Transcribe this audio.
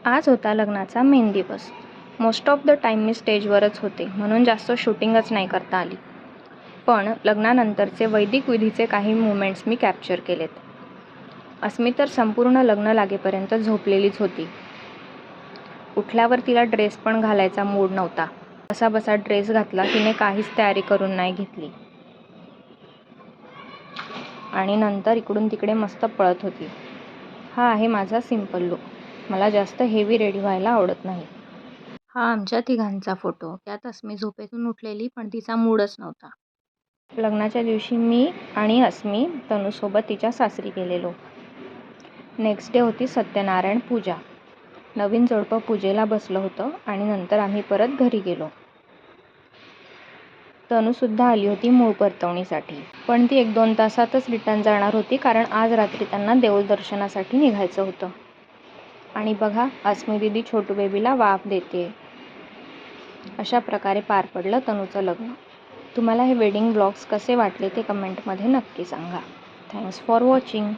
आज होता लग्नाचा मेन दिवस. मोस्ट ऑफ द टाईम मी स्टेजवरच होते, म्हणून जास्त शूटिंगच नाही करता आली. पण लग्नानंतरचे वैदिक विधीचे काही मुमेंट्स मी कॅप्चर केलेत. अस्मी तर संपूर्ण लग्न लागेपर्यंत झोपलेलीच होती. उठल्यावर तिला ड्रेस पण घालायचा मूड नव्हता. कसाबसा ड्रेस घातला. तिने काहीच तयारी करून नाही घेतली आणि नंतर इकडून तिकडे मस्त पळत होती. हा आहे माझा सिंपल लुक. मला जास्त हेवी रेडी व्हायला आवडत नाही. हा आमच्या तिघांचा फोटो. त्यात अस्मी झोपेतून उठलेली, पण तिचा मूडच नव्हता. लग्नाच्या दिवशी मी आणि अस्मी तनूसोबत तिच्या सासरी गेलेलो. नेक्स्ट डे होती सत्यनारायण पूजा. नवीन जोडपं पूजेला बसलं होतं आणि नंतर आम्ही परत घरी गेलो. तनूसुद्धा आली होती मूळ परतवणीसाठी, पण ती 1-2 तासातच रिटर्न जाणार होती, कारण आज रात्री त्यांना देवदर्शनासाठी निघायचं होतं. आणि बघा, अस्मी दीदी छोटू बेबीला वाफ देतेय. अशा प्रकारे पार पडलं तनूचं लग्न. तुम्हाला हे वेडिंग व्लॉग्स कसे वाटले ते कमेंटमध्ये नक्की सांगा. Thanks for watching.